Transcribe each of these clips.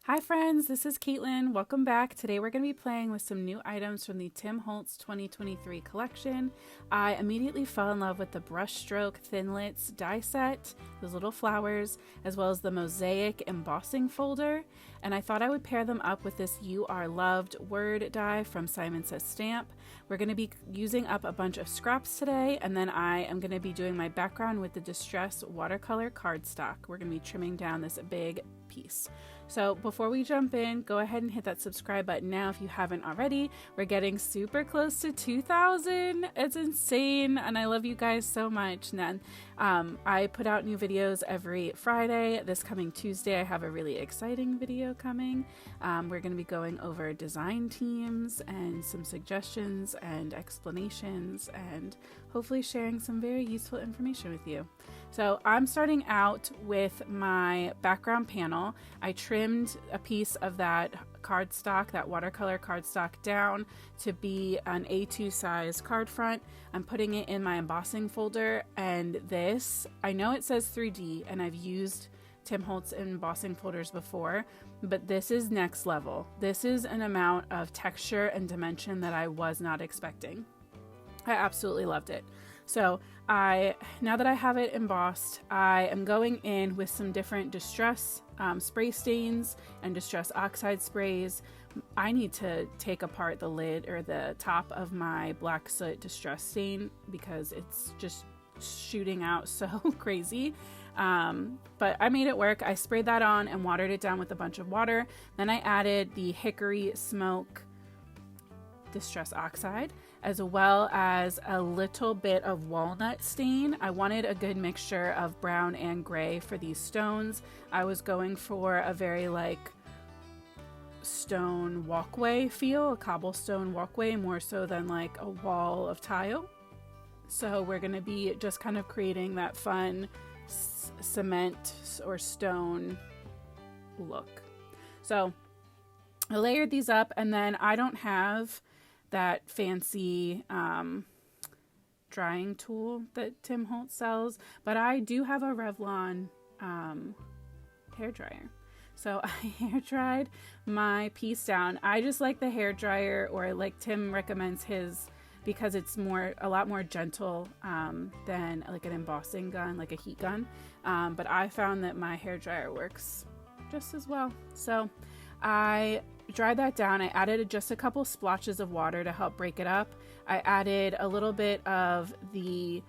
Hi friends, this is Caitlin. Welcome back. Today we're going to be playing with some new items from the Tim Holtz 2023 collection. I immediately fell in love with the brushstroke thinlits die set, those little flowers, as well as the Mosaic Embossing Folder. And I thought I would pair them up with this You Are Loved word die from Simon Says Stamp. We're going to be using up a bunch of scraps today, and then I am going to be doing my background with the Distress watercolor cardstock. We're going to be trimming down this big piece. So before we jump in, go ahead and hit that subscribe button now if you haven't already. We're getting super close to 2,000. It's insane, and I love you guys so much. And then I put out new videos every Friday. This coming Tuesday, I have a really exciting video coming. We're going to be going over design teams and some suggestions and explanations and hopefully sharing some very useful information with you. So I'm starting out with my background panel. I trimmed a piece of that cardstock, that watercolor cardstock, down to be an A2 size card front. I'm putting it in my embossing folder, and this, I know it says 3D, and I've used Tim Holtz embossing folders before, but this is next level. This is an amount of texture and dimension that I was not expecting. I absolutely loved it. So now that I have it embossed, I am going in with some different distress spray stains and distress oxide sprays. I need to take apart the lid or the top of my black soot distress stain because it's just shooting out so crazy. But I made it work. I sprayed that on and watered it down with a bunch of water. Then I added the hickory smoke distress oxide, as well as a little bit of walnut stain. I wanted a good mixture of brown and gray for these stones. I was going for a very stone walkway feel, a cobblestone walkway, more so than like a wall of tile. So we're going to be just kind of creating that fun cement or stone look. So I layered these up, and then I don't have that fancy drying tool that Tim Holtz sells, but I do have a Revlon hair dryer. So I hair dried my piece down. I just like the hair dryer, or like Tim recommends his, because it's a lot more gentle than like an embossing gun, like a heat gun. But I found that my hair dryer works just as well. So I dried that down. I added just a couple splotches of water to help break it up. I added a little bit of the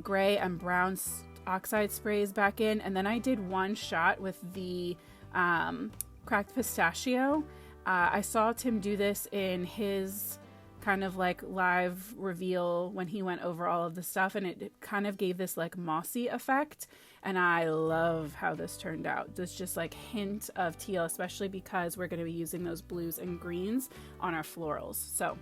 gray and brown oxide sprays back in, and then I did one shot with the cracked pistachio. I saw Tim do this in his kind of like live reveal when he went over all of the stuff, and it kind of gave this like mossy effect, and I love how this turned out. There's just like hint of teal, especially because we're going to be using those blues and greens on our florals. So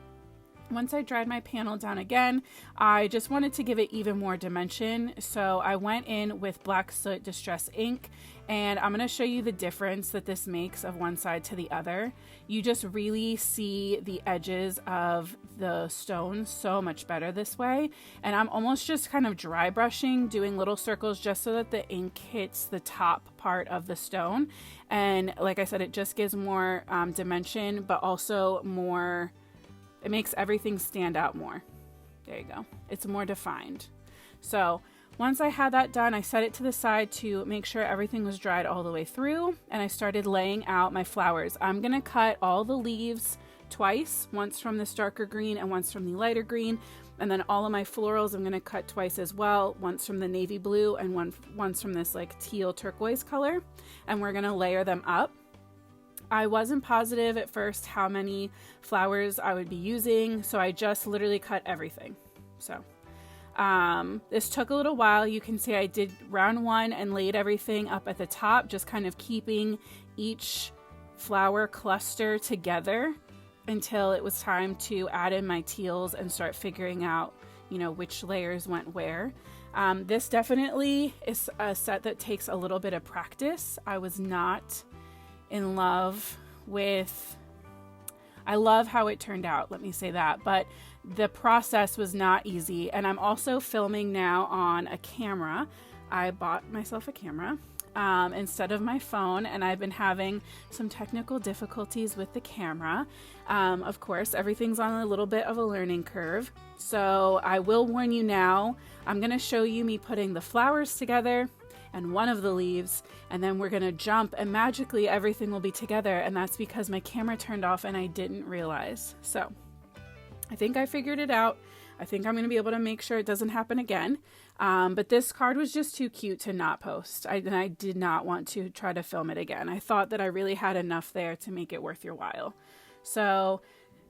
once I dried my panel down again, I just wanted to give it even more dimension. So I went in with Black Soot Distress ink, and I'm going to show you the difference that this makes of one side to the other. You just really see the edges of the stone so much better this way. And I'm almost just kind of dry brushing, doing little circles just so that the ink hits the top part of the stone. And like I said, it just gives more dimension, but also more, it makes everything stand out more. There you go. It's more defined. So once I had that done, I set it to the side to make sure everything was dried all the way through, and I started laying out my flowers. I'm going to cut all the leaves twice, once from this darker green and once from the lighter green, and then all of my florals I'm going to cut twice as well, once from the navy blue and once from this like teal turquoise color, and we're going to layer them up. I wasn't positive at first how many flowers I would be using, so I just literally cut everything. So this took a little while. You can see I did round one and laid everything up at the top, just kind of keeping each flower cluster together until it was time to add in my teals and start figuring out, which layers went where. This definitely is a set that takes a little bit of practice. I was not in love with, I love how it turned out, let me say that, but the process was not easy. And I'm also filming now on a camera. I bought myself a camera. instead of my phone, and I've been having some technical difficulties with the camera. Of course, everything's on a little bit of a learning curve. So I will warn you now, I'm going to show you me putting the flowers together and one of the leaves, and then we're going to jump and magically everything will be together, and that's because my camera turned off and I didn't realize. So I think I figured it out. I think I'm going to be able to make sure it doesn't happen again. But this card was just too cute to not post. And I did not want to try to film it again. I thought that I really had enough there to make it worth your while. So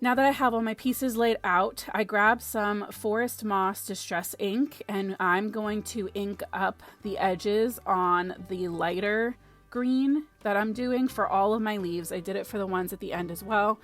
now that I have all my pieces laid out, I grabbed some Forest Moss Distress ink, and I'm going to ink up the edges on the lighter green that I'm doing for all of my leaves. I did it for the ones at the end as well,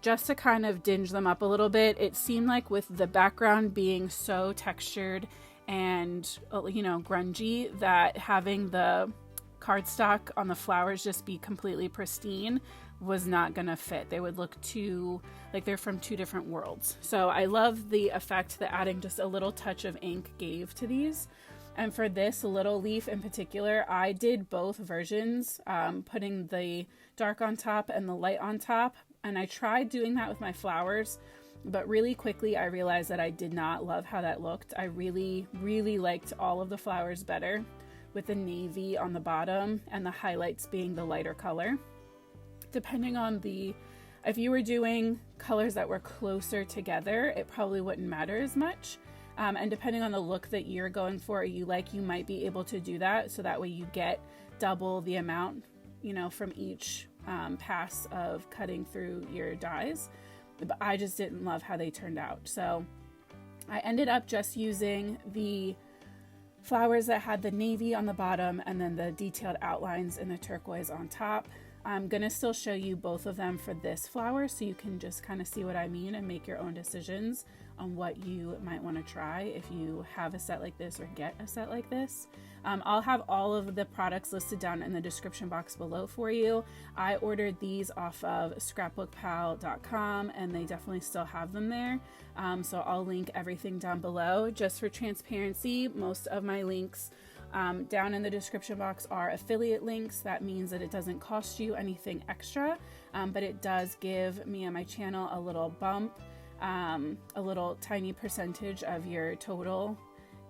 just to kind of dinge them up a little bit. It seemed like with the background being so textured and, you know, grungy, that having the cardstock on the flowers just be completely pristine was not gonna fit. They would look too like they're from two different worlds. So I love the effect that adding just a little touch of ink gave to these. And for this little leaf in particular, I did both versions, putting the dark on top and the light on top. And I tried doing that with my flowers, but really quickly I realized that I did not love how that looked. I really, really liked all of the flowers better with the navy on the bottom and the highlights being the lighter color. Depending on if you were doing colors that were closer together, it probably wouldn't matter as much. And depending on the look that you're going for, or you might be able to do that. So that way you get double the amount, you know, from each pass of cutting through your dies. But I just didn't love how they turned out. So I ended up just using the flowers that had the navy on the bottom and then the detailed outlines in the turquoise on top. I'm gonna still show you both of them for this flower so you can just kind of see what I mean and make your own decisions on what you might want to try if you have a set like this or get a set like this. I'll have all of the products listed down in the description box below for you. I ordered these off of scrapbookpal.com and they definitely still have them there. So I'll link everything down below. Just for transparency, most of my links down in the description box are affiliate links. That means that it doesn't cost you anything extra, but it does give me and my channel a little bump. A little tiny percentage of your total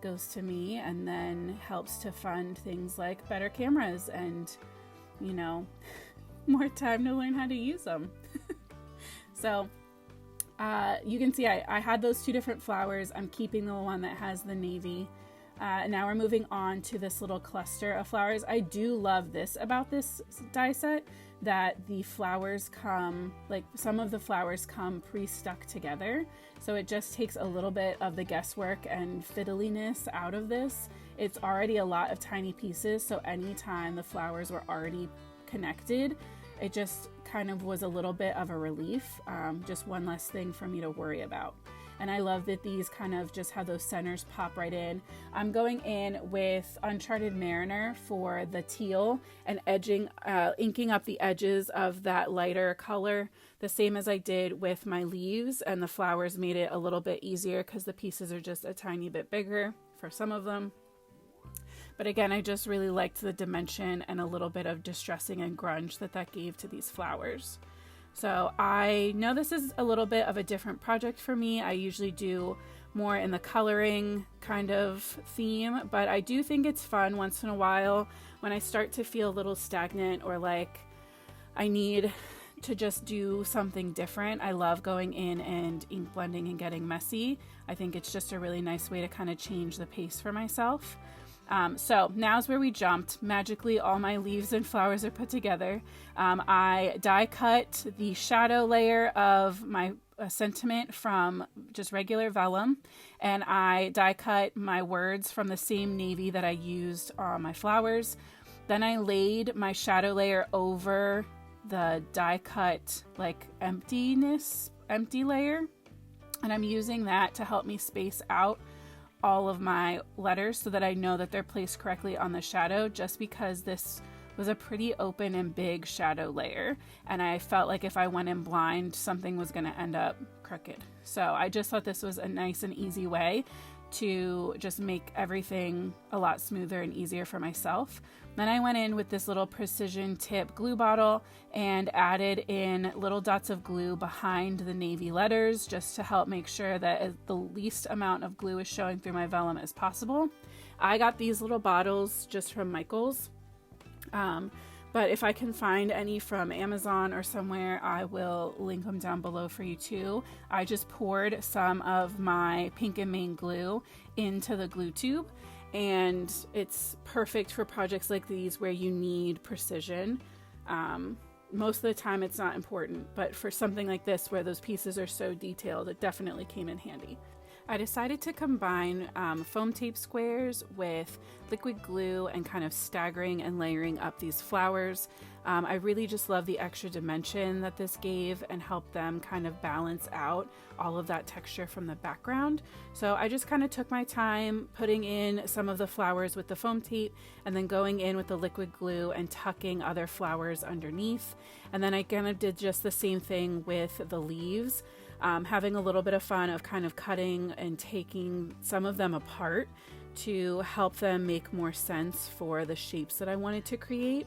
goes to me and then helps to fund things like better cameras and, you know, more time to learn how to use them. So you can see I had those two different flowers. I'm keeping the one that has the navy. Now we're moving on to this little cluster of flowers. I do love this about this die set, that the flowers come, like some of the flowers come pre-stuck together. So it just takes a little bit of the guesswork and fiddliness out of this. It's already a lot of tiny pieces, so anytime the flowers were already connected, it just kind of was a little bit of a relief, just one less thing for me to worry about. And I love that these kind of just have those centers pop right in. I'm going in with Uncharted Mariner for the teal and inking up the edges of that lighter color, the same as I did with my leaves, and the flowers made it a little bit easier because the pieces are just a tiny bit bigger for some of them. But again, I just really liked the dimension and a little bit of distressing and grunge that gave to these flowers. So I know this is a little bit of a different project for me. I usually do more in the coloring kind of theme, but I do think it's fun once in a while when I start to feel a little stagnant or like I need to just do something different. I love going in and ink blending and getting messy. I think it's just a really nice way to kind of change the pace for myself. So now's where we jumped. Magically, all my leaves and flowers are put together. I die cut the shadow layer of my sentiment from just regular vellum, and I die cut my words from the same navy that I used on my flowers. Then I laid my shadow layer over the die cut like empty layer, and I'm using that to help me space out all of my letters so that I know that they're placed correctly on the shadow, just because this was a pretty open and big shadow layer and I felt like if I went in blind something was going to end up crooked. So I just thought this was a nice and easy way to just make everything a lot smoother and easier for myself. Then I went in with this little precision tip glue bottle and added in little dots of glue behind the navy letters just to help make sure that the least amount of glue is showing through my vellum as possible. I got these little bottles just from Michael's, but if I can find any from Amazon or somewhere, I will link them down below for you too. I just poured some of my Pink and Main glue into the glue tube, and it's perfect for projects like these where you need precision. Most of the time it's not important, but for something like this where those pieces are so detailed, it definitely came in handy. I decided to combine foam tape squares with liquid glue and kind of staggering and layering up these flowers. I really just love the extra dimension that this gave and helped them kind of balance out all of that texture from the background. So I just kind of took my time putting in some of the flowers with the foam tape and then going in with the liquid glue and tucking other flowers underneath. And then I kind of did just the same thing with the leaves. Having a little bit of fun of kind of cutting and taking some of them apart to help them make more sense for the shapes that I wanted to create.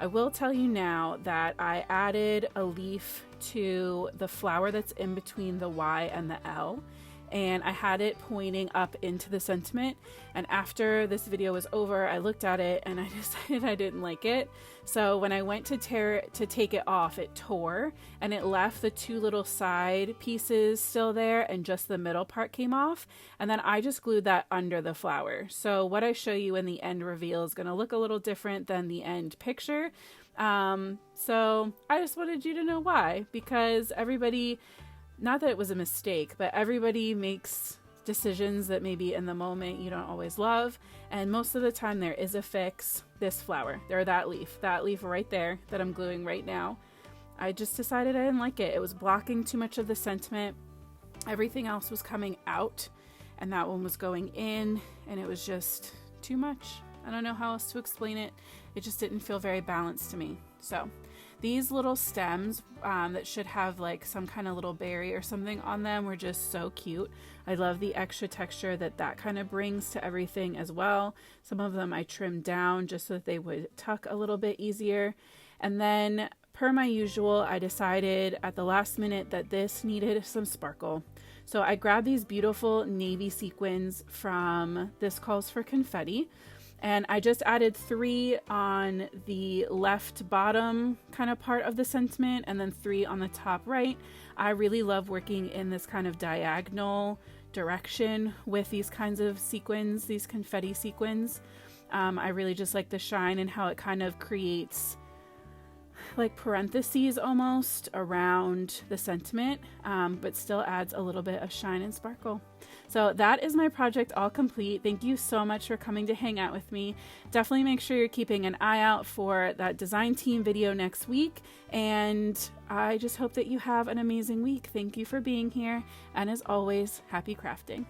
I will tell you now that I added a leaf to the flower that's in between the Y and the L, and I had it pointing up into the sentiment. And after this video was over, I looked at it and I decided I didn't like it. So when I went to take it off, it tore and it left the two little side pieces still there and just the middle part came off. And then I just glued that under the flower. So what I show you in the end reveal is going to look a little different than the end picture. So I just wanted you to know why, because everybody, not that it was a mistake, but everybody makes decisions that maybe in the moment you don't always love, and most of the time there is a fix. This flower, or that leaf right there that I'm gluing right now, I just decided I didn't like it. It was blocking too much of the sentiment. Everything else was coming out and that one was going in, and it was just too much. I don't know how else to explain it. It just didn't feel very balanced to me. So these little stems that should have like some kind of little berry or something on them were just so cute. I love the extra texture that kind of brings to everything as well. Some of them I trimmed down just so that they would tuck a little bit easier. And then per my usual, I decided at the last minute that this needed some sparkle. So I grabbed these beautiful navy sequins from This Calls for Confetti. And I just added 3 on the left bottom kind of part of the sentiment and then 3 on the top right. I really love working in this kind of diagonal direction with these kinds of sequins, these confetti sequins. I really just like the shine and how it kind of creates like parentheses almost around the sentiment, but still adds a little bit of shine and sparkle. So that is my project all complete. Thank you so much for coming to hang out with me. Definitely make sure you're keeping an eye out for that design team video next week. And I just hope that you have an amazing week. Thank you for being here. And as always, happy crafting.